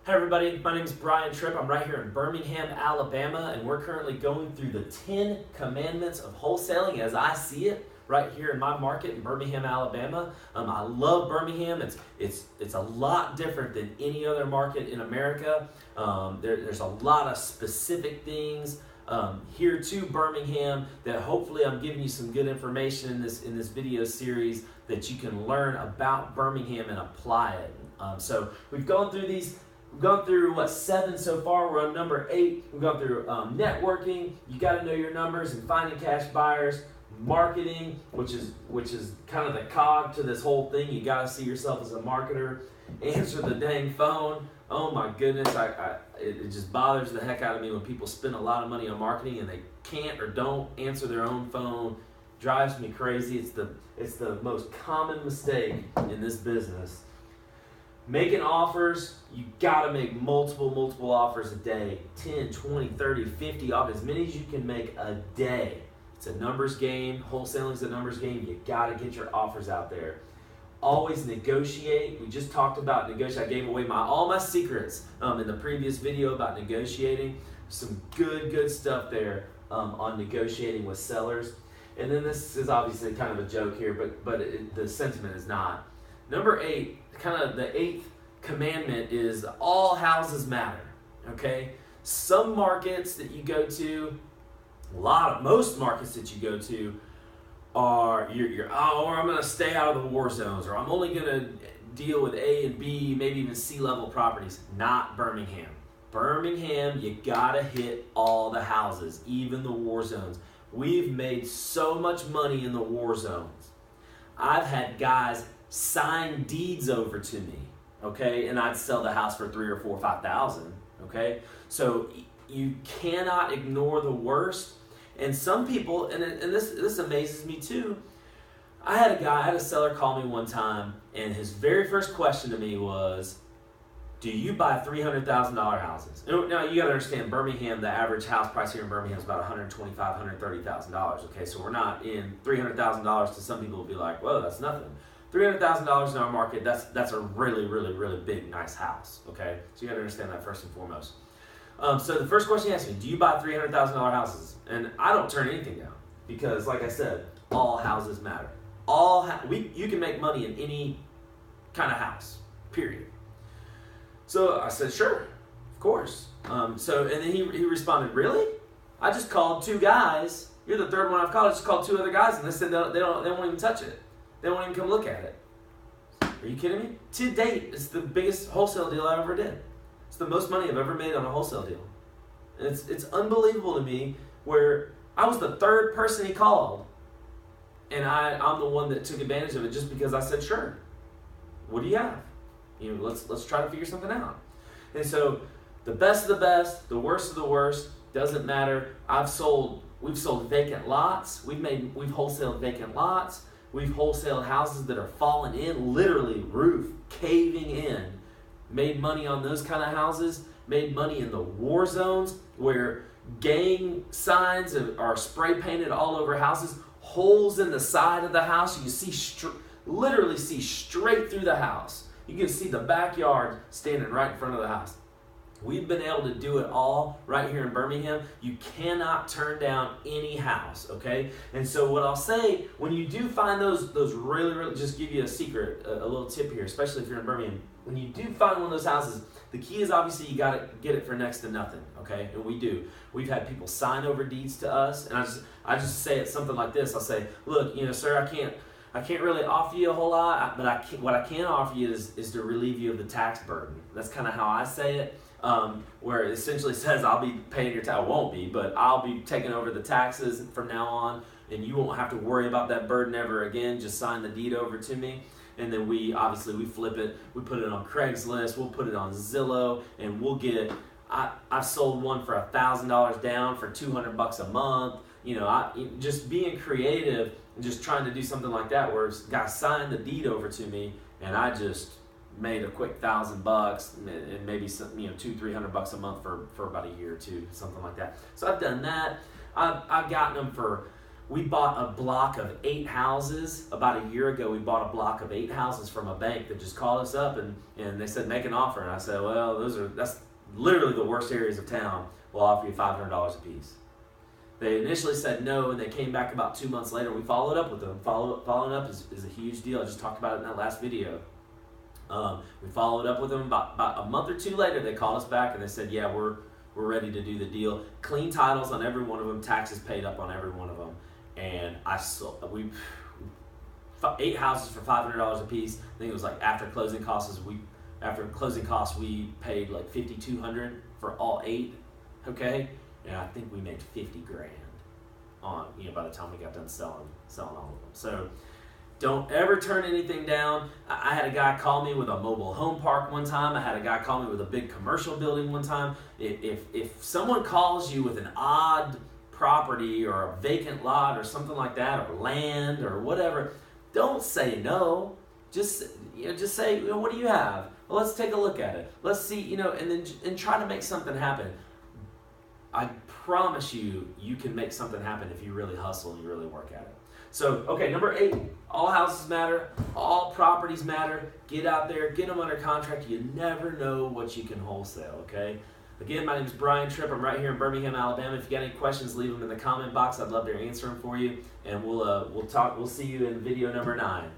Hi everybody, my name is Brian Trippe. I'm right here in Birmingham, Alabama, and we're currently going through the 10 Commandments of Wholesaling as I see it right here in my market in Birmingham, Alabama. I love Birmingham. It's a lot different than any other market in America. There's a lot of specific things here to Birmingham that hopefully I'm giving you some good information in this video series that you can learn about Birmingham and apply it. So we've gone through these. We've gone through 7 so far. We're on number 8. We've gone through networking. You got to know your numbers and finding cash buyers. Marketing, which is kind of the cog to this whole thing. You got to see yourself as a marketer. Answer the dang phone. Oh my goodness, it just bothers the heck out of me when people spend a lot of money on marketing and they can't or don't answer their own phone. Drives me crazy. It's the most common mistake in this business. Making offers, you got to make multiple offers a day. 10, 20, 30, 50 offers, as many as you can make a day. It's a numbers game. Wholesaling's a numbers game. You got to get your offers out there. Always negotiate. We just talked about negotiating. I gave away all my secrets in the previous video about negotiating. Some good stuff there on negotiating with sellers. And then this is obviously kind of a joke here, but the sentiment is not. Number 8, kind of the 8th commandment is all houses matter, okay? Some markets that you go to, most markets that you go to are, I'm going to stay out of the war zones, or I'm only going to deal with A and B, maybe even C-level properties. Not Birmingham. Birmingham, you got to hit all the houses, even the war zones. We've made so much money in the war zones. I've had guys sign deeds over to me, okay, and I'd sell the house for $3,000 or $4,000 or $5,000, okay. So you cannot ignore the worst. And some people, and this amazes me too. I had a seller call me one time, and his very first question to me was, "Do you buy $300,000 houses?" Now you got to understand, Birmingham, the average house price here in Birmingham is about $125,000, $130,000. Okay, so we're not in $300,000. To some people, will be like, "Whoa, that's nothing." $300,000 in our market, that's a really big, nice house, okay? So you gotta understand that first and foremost. So the first question he asked me, do you buy $300,000 houses? And I don't turn anything down because, like I said, all houses matter. You can make money in any kind of house, period. So I said, sure, of course. And then he responded, really? I just called 2 guys. You're the 3rd one I've called. I just called 2 other guys, and they said they won't even touch it. They won't even come look at it. Are you kidding me? To date, it's the biggest wholesale deal I ever did. It's the most money I've ever made on a wholesale deal. And it's unbelievable to me where I was the 3rd person he called. And I'm the one that took advantage of it just because I said, sure. What do you have? Let's try to figure something out. And so the best of the best, the worst of the worst, doesn't matter. We've sold vacant lots. We've wholesaled vacant lots. We've wholesaled houses that are falling in, literally roof caving in. Made money on those kind of houses. Made money in the war zones where gang signs are spray painted all over houses. Holes in the side of the house. You can literally see straight through the house. You can see the backyard standing right in front of the house. We've been able to do it all right here in Birmingham. You cannot turn down any house, okay? And so what I'll say, when you do find those really, just give you a secret, a little tip here, especially if you're in Birmingham. When you do find one of those houses, the key is obviously you got to get it for next to nothing, okay? And we do. We've had people sign over deeds to us, and I just say it something like this. I'll say, look, sir, I can't really offer you a whole lot, but what I can offer you is to relieve you of the tax burden. That's kind of how I say it. Where it essentially says I'll be paying your tax. I won't be, but I'll be taking over the taxes from now on, and you won't have to worry about that burden ever again. Just sign the deed over to me, and then we flip it. We put it on Craigslist. We'll put it on Zillow, and we'll get. I've sold one for $1,000 down for $200 a month. Just being creative and just trying to do something like that, where guys signed the deed over to me, and I just made a quick $1,000 and maybe some, $200-300 a month for about a year or two, something like that. So I've done that. I've gotten them for We bought a block of 8 houses. About a year ago, we bought a block of 8 houses from a bank that just called us up and they said, make an offer. And I said, well, that's literally the worst areas of town. We'll offer you $500 a piece. They initially said no, and they came back about 2 months later. We followed up with them. Following up is a huge deal. I just talked about it in that last video. We followed up with them about a month or 2 later. They called us back and they said, yeah, we're ready to do the deal. Clean titles on every one of them, taxes paid up on every one of them. And 8 houses for $500 a piece. I think it was like after closing costs, we paid like $5,200 for all 8. Okay, and I think we made $50,000 on by the time we got done selling all of them. So don't ever turn anything down. I had a guy call me with a mobile home park one time. I had a guy call me with a big commercial building one time. If someone calls you with an odd property or a vacant lot or something like that, or land or whatever, don't say no. Just say, what do you have? Well, let's take a look at it. Let's see, and try to make something happen. I promise you can make something happen if you really hustle and you really work at it. So, okay, number 8, all houses matter, all properties matter. Get out there, get them under contract. You never know what you can wholesale, okay? Again, my name is Brian Trippe. I'm right here in Birmingham, Alabama. If you got any questions, leave them in the comment box. I'd love to answer them for you. And we'll see you in video number 9.